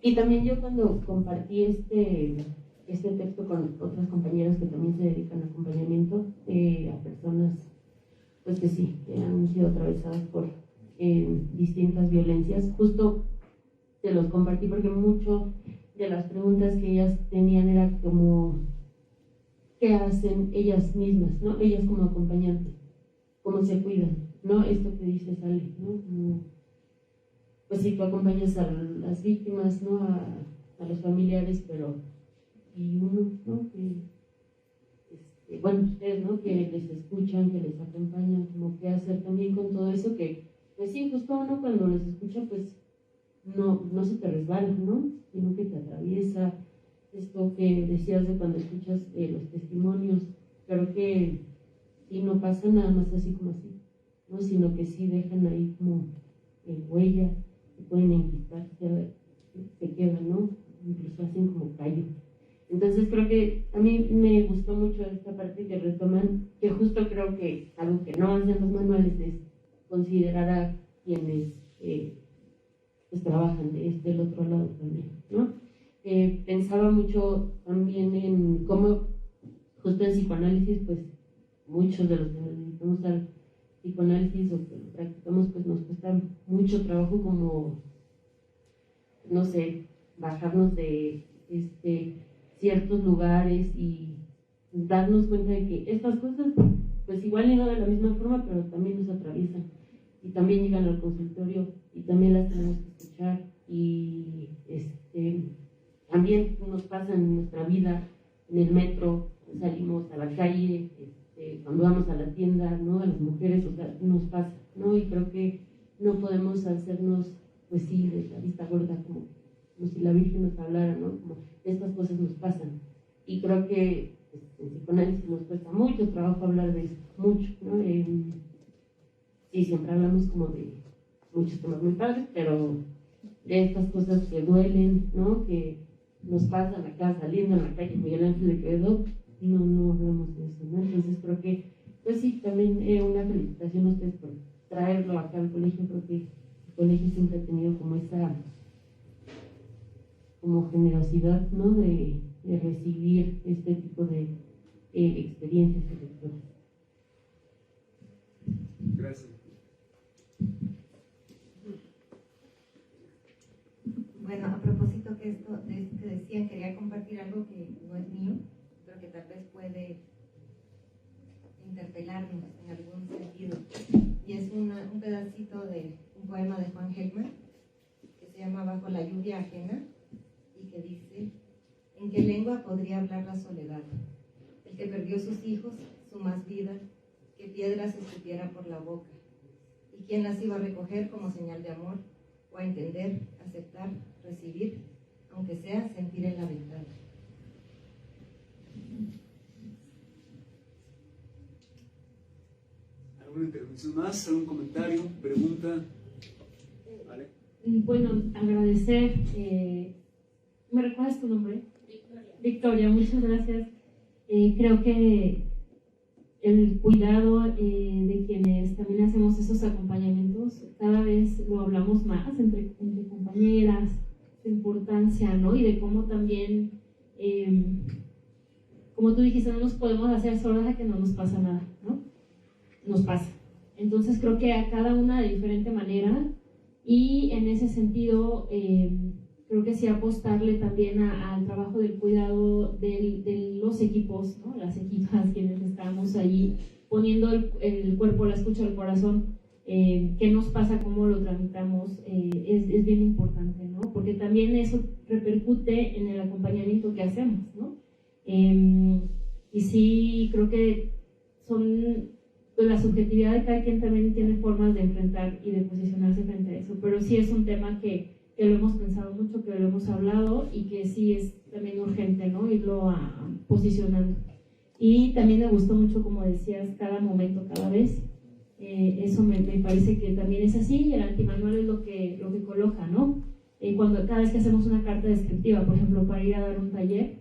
Y también yo cuando compartí este texto con otras compañeras que también se dedican a acompañamiento a personas pues que sí, que han sido atravesadas por distintas violencias, justo se los compartí porque mucho de las preguntas que ellas tenían era como ¿qué hacen ellas mismas, ¿no? Ellas como acompañantes, cómo se cuidan, ¿no? Esto que dice Sally, ¿no? Como, pues sí, tú acompañas a las víctimas, ¿no? A los familiares, pero y uno, ¿no? Que bueno, ustedes, ¿no? Que les escuchan, que les acompañan, como qué hacer también con todo eso que, pues sí, justo uno cuando les escucha, pues no se te resbala, ¿no? Sino que te atraviesa. Esto que decías de cuando escuchas los testimonios, creo que sí, no pasa nada más así como así, ¿no? Sino que sí dejan ahí como huella, se pueden enquistar, se quedan, ¿no? Incluso hacen como callo. Entonces creo que a mí me gustó mucho esta parte que retoman, que justo creo que algo que no hacen los manuales es considerar a quienes pues trabajan del otro lado también, ¿no? Pensaba mucho también en cómo justo en psicoanálisis, pues muchos de los que nos dedicamos al psicoanálisis o que lo practicamos, pues nos cuesta mucho trabajo como, no sé, bajarnos de ciertos lugares y darnos cuenta de que estas cosas, pues igual y no de la misma forma, pero también nos atraviesan y también llegan al consultorio y también las tenemos que escuchar y también nos pasa en nuestra vida, en el metro, salimos a la calle, cuando vamos a la tienda, ¿no? A las mujeres, o sea, nos pasa, ¿no? Y creo que no podemos hacernos, pues sí, de la vista gorda, como si la Virgen nos hablara, ¿no? Como estas cosas nos pasan. Y creo que en psicoanálisis nos cuesta mucho trabajo hablar de esto, mucho, ¿no? Sí, siempre hablamos como de muchos temas muy padres, pero de estas cosas que duelen, ¿no? Que nos pasan acá saliendo en la calle Miguel Ángel de Quevedo, no hablamos de eso, ¿no? Entonces creo que, pues sí, también una felicitación a ustedes por traerlo acá al colegio. Creo que el colegio siempre ha tenido como esa como generosidad, ¿no? De recibir este tipo de experiencias y lecturas. Gracias. Bueno, a propósito de esto que decían, quería compartir algo que no es mío, pero que tal vez puede interpelarnos en algún sentido. Y es un pedacito de un poema de Juan Gelman que se llama Bajo la lluvia ajena y que dice: ¿en qué lengua podría hablar la soledad? El que perdió sus hijos, su más vida, que piedras escupiera por la boca. ¿Y quién las iba a recoger como señal de amor? O a entender, aceptar, recibir, aunque sea sentir en la ventana. ¿Alguna intervención más? ¿Algún comentario? ¿Pregunta? ¿Vale? Bueno, agradecer. ¿Me recuerdas tu nombre? Victoria, muchas gracias. Creo que el cuidado de quienes también hacemos esos acompañamientos, cada vez lo hablamos más entre compañeras, su importancia, ¿no? Y de cómo también, como tú dijiste, no nos podemos hacer sordas a que no nos pasa nada, ¿no? Nos pasa. Entonces creo que a cada una de diferente manera, y en ese sentido creo que sí apostarle también al trabajo del cuidado de los equipos, ¿no? Las equipas, quienes estamos ahí poniendo el cuerpo, la escucha, el corazón, qué nos pasa, cómo lo tramitamos, es bien importante, ¿no? Porque también eso repercute en el acompañamiento que hacemos, ¿no? Y sí, creo que pues la subjetividad de cada quien también tiene formas de enfrentar y de posicionarse frente a eso, pero sí es un tema que lo hemos pensado mucho, que lo hemos hablado y que sí es también urgente, ¿no? Irlo posicionando. Y también me gustó mucho, como decías, cada momento, cada vez. Eso me parece que también es así, y el antimanual es lo que coloca, ¿no? Cada vez que hacemos una carta descriptiva, por ejemplo, para ir a dar un taller,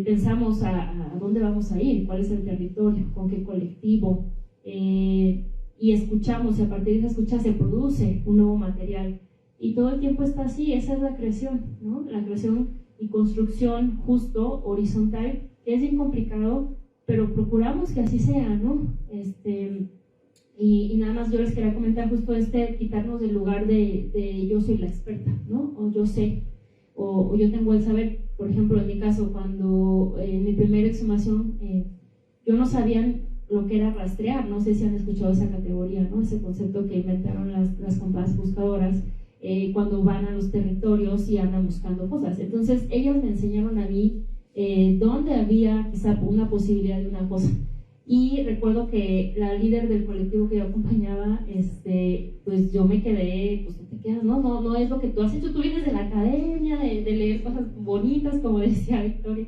pensamos a dónde vamos a ir, cuál es el territorio, con qué colectivo, y escuchamos, y a partir de esa escucha se produce un nuevo material. Y todo el tiempo está así, esa es la creación, ¿no? La creación y construcción justo, horizontal, que es bien complicado, pero procuramos que así sea, ¿no? Y nada más yo les quería comentar justo quitarnos del lugar de yo soy la experta, ¿no? O yo sé, o yo tengo el saber. Por ejemplo, en mi caso, cuando en mi primera exhumación, yo no sabía lo que era rastrear, no sé si han escuchado esa categoría, ¿no? Ese concepto que inventaron las compañías buscadoras, cuando van a los territorios y andan buscando cosas. Entonces ellos me enseñaron a mí dónde había quizá una posibilidad de una cosa. Y recuerdo que la líder del colectivo que yo acompañaba, pues yo me quedé, pues no te quedas, no es lo que tú has hecho, tú vienes de la academia, de leer cosas bonitas, como decía Victoria,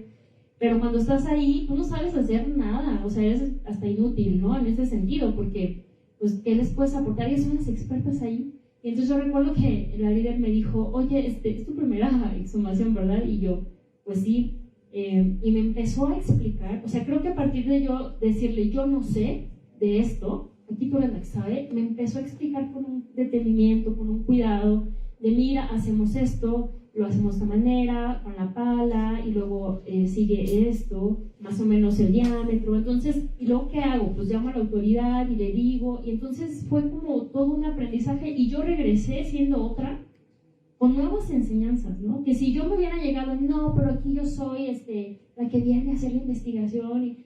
pero cuando estás ahí, tú no sabes hacer nada, o sea, eres hasta inútil, ¿no? En ese sentido, porque, pues, ¿qué les puedes aportar? Ellas son las expertas ahí. Y entonces yo recuerdo que la líder me dijo, oye, es tu primera exhumación, ¿verdad? Y yo, pues sí. Y me empezó a explicar, o sea, creo que a partir de yo decirle, yo no sé de esto, aquí tú eres la que sabe, me empezó a explicar con un detenimiento, con un cuidado, de mira, hacemos esto, lo hacemos de esta manera, con la pala, y luego sigue esto, más o menos el diámetro. Entonces, ¿y luego qué hago? Pues llamo a la autoridad y le digo, y entonces fue como todo un aprendizaje, y yo regresé siendo otra, con nuevas enseñanzas, ¿no? Que si yo me hubiera llegado, no, pero aquí yo soy la que viene a hacer la investigación, y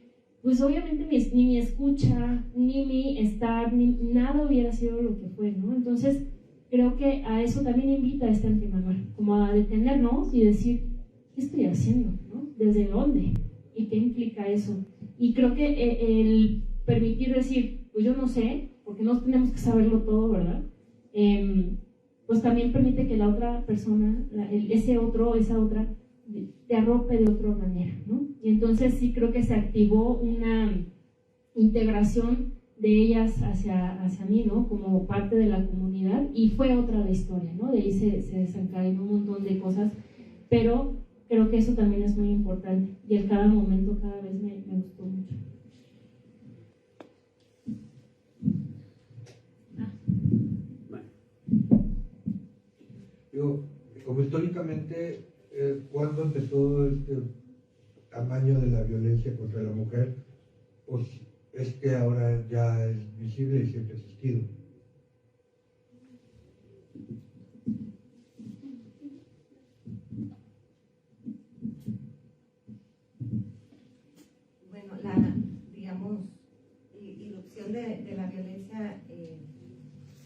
pues obviamente ni mi escucha, ni mi estar, ni nada hubiera sido lo que fue, ¿no? Entonces, creo que a eso también invita este antimanual, como a detenernos y decir, ¿qué estoy haciendo? ¿No? ¿Desde dónde? ¿Y qué implica eso? Y creo que el permitir decir, pues yo no sé, porque no tenemos que saberlo todo, ¿verdad? Pues también permite que la otra persona, ese otro, esa otra, te arrope de otra manera, ¿no? Y entonces sí creo que se activó una integración de ellas hacia mí, ¿no? Como parte de la comunidad, y fue otra la historia, ¿no? De ahí se desencadenó un montón de cosas, pero creo que eso también es muy importante, y en cada momento cada vez me gustó mucho. Digo, como históricamente, ¿cuándo empezó este tamaño de la violencia contra la mujer? Pues es que ahora ya es visible y siempre ha existido. Bueno, la, digamos, irrupción de la violencia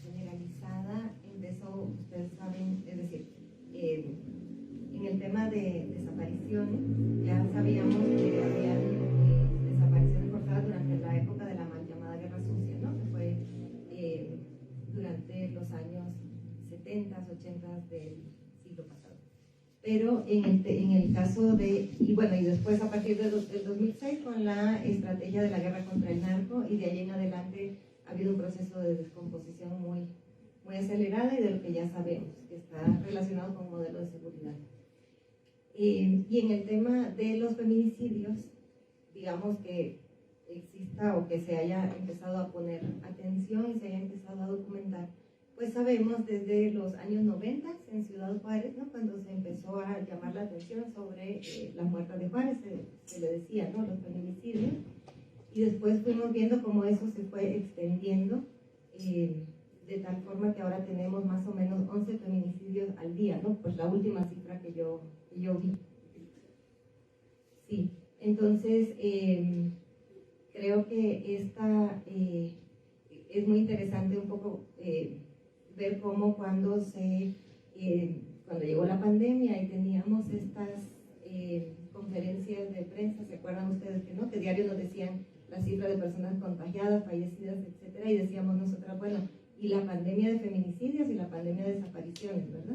generalizada empezó, ustedes saben, es decir, en el tema de desapariciones, ya sabíamos que había desapariciones forzadas durante la época de la mal llamada Guerra Sucia, ¿no? Que fue durante los años 70, 80 del siglo pasado. Pero en el caso de, y bueno, y después a partir del 2006 con la estrategia de la guerra contra el narco, y de ahí en adelante ha habido un proceso de descomposición muy acelerada y de lo que ya sabemos, que está relacionado con un modelo de seguridad. Y en el tema de los feminicidios, digamos que exista o que se haya empezado a poner atención y se haya empezado a documentar, pues sabemos desde los años 90 en Ciudad Juárez, ¿no? Cuando se empezó a llamar la atención sobre las muertas de Juárez, se le decía, ¿no? Los feminicidios, y después fuimos viendo cómo eso se fue extendiendo, de tal forma que ahora tenemos más o menos 11 feminicidios al día, ¿no? Pues la última cifra que yo vi. Sí, entonces creo que es muy interesante un poco ver cómo cuando llegó la pandemia y teníamos estas conferencias de prensa, ¿se acuerdan ustedes que no? Que diario nos decían la cifra de personas contagiadas, fallecidas, etcétera, y decíamos nosotras, bueno, y la pandemia de feminicidios y la pandemia de desapariciones, ¿verdad?